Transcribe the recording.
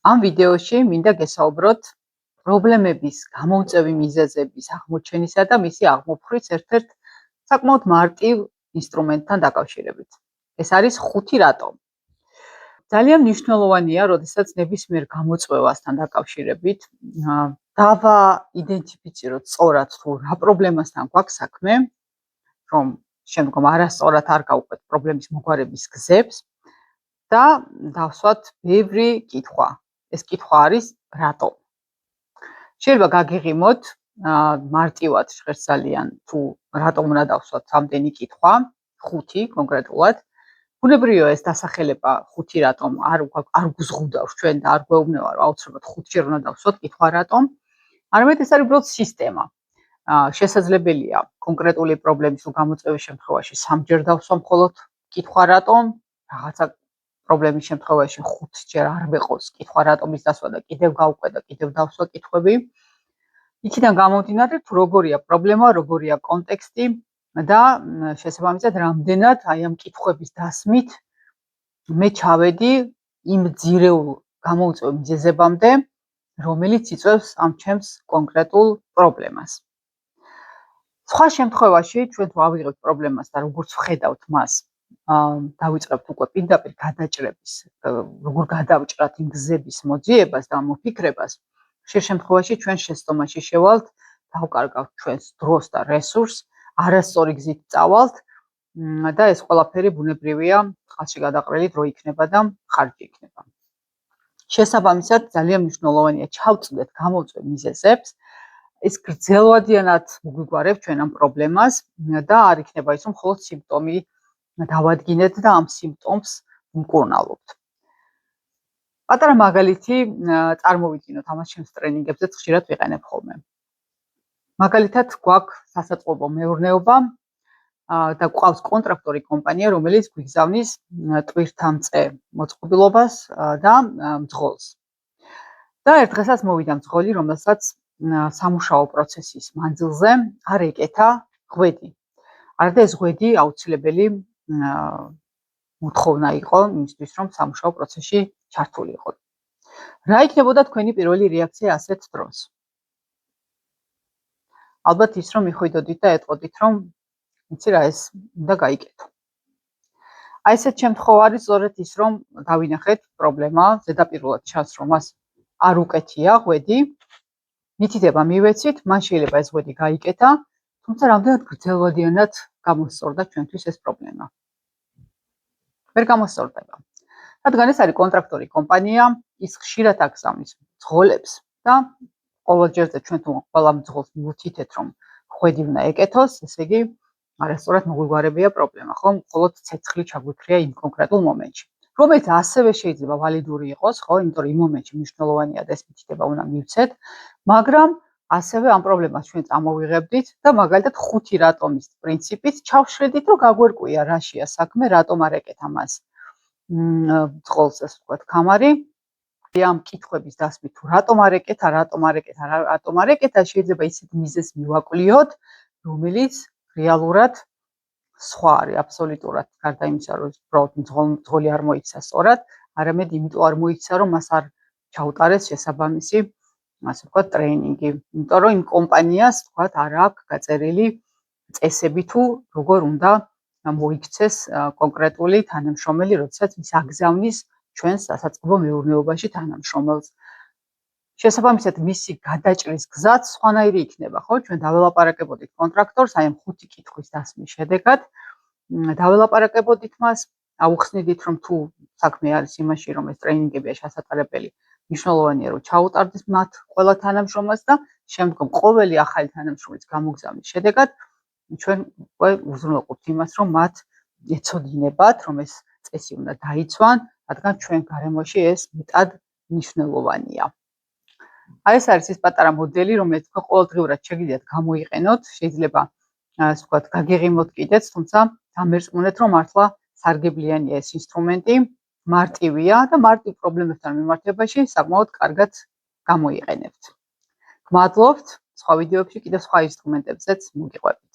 ამ ვიდეოში მინდა გესაუბროთ პრობლემების გამოუწევი მიზეზების აღმოჩენისა და მისი აღმოფხვრის ერთ-ერთ საკმაოდ მარტივ ინსტრუმენტთან დაკავშირებით. ეს არის 5 რატომ. ძალიან მნიშვნელოვანია, როდესაც ნებისმიერ გამოწვევასთან დაკავშირებით დავაიდენტიფიციროთ სწორად თუ რა პრობლემასთან გვაქვს საქმე, რომ შემდგომ არასწორად არ გავყვეთ პრობლემის მოგვარების გზებს და დავსვათ ბევრი კითხვა. ეს კითხვა არის რატომ? შეიძლება გაგიღიმოთ მარტივად ჟღერს ძალიან თუ რატომ უნდა დავსვათ ამდენი კითხვა, 5 კონკრეტულად. ბუნებრივია ეს დასახელება 5 რატომ არ გუზღუდავს ჩვენ და არ გვეუბნება რომ აუცილებლად 5-ჯერ უნდა დავსვათ კითხვა რატომ. არამედ ეს არის უბრალოდ სისტემა. შესაძლებელია კონკრეტული პრობლემის გამოწვევის შემთხვევაში 3-ჯერ დავსვა მხოლოდ კითხვა რატომ, რაღაცა პრობლემის შემთხვევაში 5-ჯერ არ მეყოს კითხვა რატომის დასვა და კიდევ გავყვე და კიდევ დავსვა კითხვები. იქიდან გამომდინარე თუ როგორია პრობლემა, როგორია კონტექსტი და შესაბამისად რამდენად აი ამ კითხვების დასმით მე ჩავედი იმ ძირეულ გამოუწვევ მიზეზებამდე, რომელიც იწვევს ამ ჩემს კონკრეტულ პრობლემას. სხვა შემთხვევაში ჩვენ თუ ავიღებთ პრობლემას და როგორც ვხედავთ მას, დავიწყებთ უკვე პირდაპირ გადაჭრების, როგორ გადავჭრათ იმ გზების მოძიებას და მოფიქრებას, ხშირ შემთხვევაში ჩვენ შეცდომაში შევალთ, დავკარგავთ ჩვენს დროს და რესურსს, არასწორი გზით წავალთ და ეს ყველაფერი ბუნებრივია, ხალხში გადაყრილი დრო იქნება და ხარჯი იქნება. შესაბამისად, ძალიან მნიშვნელოვანია ჩავწვდეთ გამოუწვევ მიზეზებს. ეს გრძელვადიანად მოგვიგვარებს ჩვენ ამ პრობლემას და არ იქნება ის, რომ მხოლოდ სიმპტომი დავადგინეთ და ამ სიმპტომს ვმკურნალობთ. პატარა მაგალითი წარმოვიდგინოთ, ამას ჩემს ტრენინგებზეც ხშირად ვიყენებ ხოლმე. მაგალითად, გვაქვს სასაწყობო მეურნეობა და გვყავს კონტრაქტორი კომპანია, რომელიც გვიგზავნის ტვირთამწე მოწყობილობას და მძღოლს. და ერთ დღესაც მოვიდა მძღოლი, რომელსაც სამუშაო პროცესის მანძილზე არ ეკეთა ღვედი. არა და ეს ღვედი აუცილებელი მოთხოვნა იყო იმისთვის, რომ სამუშაო პროცესში ჩართულიყო. რა იქნებოდა თქვენი პირველი რეაქცია ასეთ დროს? ალბათ ის, რომ მიხვიდოდით და ეტყოდით, რომ იცი რა, ეს უნდა გაიკეთო. აი ესეთ შემთხვევა არის სწორედ ის, რომ დავინახეთ პრობლემა, ზედაპირულად ჩანს, რომ მას არ უკეთია ღვედი, მითითება მივეცით, მან შეიძლება ეს ღვედი გაიკეთა, თუმცა რამდენად გრძელვადიანად გამოსწორდა ჩვენთვის ეს პრობლემა. ვერ გამოსწორდება. რადგან ეს არის კონტრაქტორი კომპანია, ის ხშირად აგზავნის მძღოლებს და ყოველ ჯერზე ჩვენ თუ ყველა მძღოლს მივუთითეთ, რომ ღვედი უნდა ეკეთოს, ესე იგი არასწორად მოგვიგვარებია პრობლემა, ხო? მხოლოდ ცეცხლი ჩაგვიქრია იმ კონკრეტულ მომენტში. რომელიც ასევე შეიძლება ვალიდური იყოს, ხო? იმიტომ რომ იმ მომენტში მნიშვნელოვანია და ეს მითითება უნდა მივცეთ, მაგრამ ასევე ამ პრობლემას ჩვენ წამოვიღებდით და მაგალითად 5 რატომის პრინციპით ჩავშრედით, რომ გაგვერკვია რაშია საქმე, რატომ არ ეკეთა მას მძღოლს, ასე ვთქვათ, ქამარი. ამ კითხვების დასმით თუ რატომ არ ეკეთა, შეიძლება ისეთ მიზეზს მივაკვლიოთ, რომელიც რეალურად სხვა არის აბსოლუტურად, გარდა იმისა, რომ უბრალოდ მძღოლი არ მოიქცა სწორად, არამედ იმიტომ არ მოიქცა, რომ მას არ ჩაუტარეს შესაბამისი, ასე ვთქვათ, ტრეინინგი. იმიტომ რომ იმ კომპანიას, ვთქვათ, არ აქვს გაწერილი წესები თუ როგორ უნდა მოიქცეს კონკრეტული თანამშრომელი, როდესაც ის აგზავნის ჩვენს სასაწყობო მეურნეობაში თანამშრომელს. შესაბამისად, მისი გადაჭრის გზაც სხვანაირი იქნება, ხო? ჩვენ დაველაპარაკებოდით კონტრაქტორს, აი ამ 5 კითხვის დასმის შედეგად, დაველაპარაკებოდით მას, აუხსნიდით, რომ თუ საქმე არის იმაში, რომ ეს ტრეინინგებია შესაძლებელი, მნიშვნელოვანია, რომ ჩაუტარდეს მათ ყველა თანამშრომელს და შემდგომ ყოველი ახალი თანამშრომლის გამოგზავნის შედეგად ჩვენ უკვე უზრუნველყოფთ იმას, რომ მათ ეცოდინებათ, რომ ეს წესი უნდა დაიცვან, რადგან ჩვენ გარემოში ეს მეტად მნიშვნელოვანია. აი ეს არის ის პატარა მოდელი, რომელიც თქვენ ყოველდღიურად შეგიძლიათ გამოიყენოთ, შეიძლება ასე ვთქვათ, გაგიღიმოთ კიდეც, თუმცა დამერწმუნეთ, რომ მართლა სარგებლიანია ეს ინსტრუმენტი, მარტივია და მარტივ პრობლემებთან მიმართებაში საკმაოდ კარგად გამოიყენებთ. გმადლობთ, სხვა ვიდეოებში კიდევ სხვა ინსტრუმენტებზეც მოგიყვებით.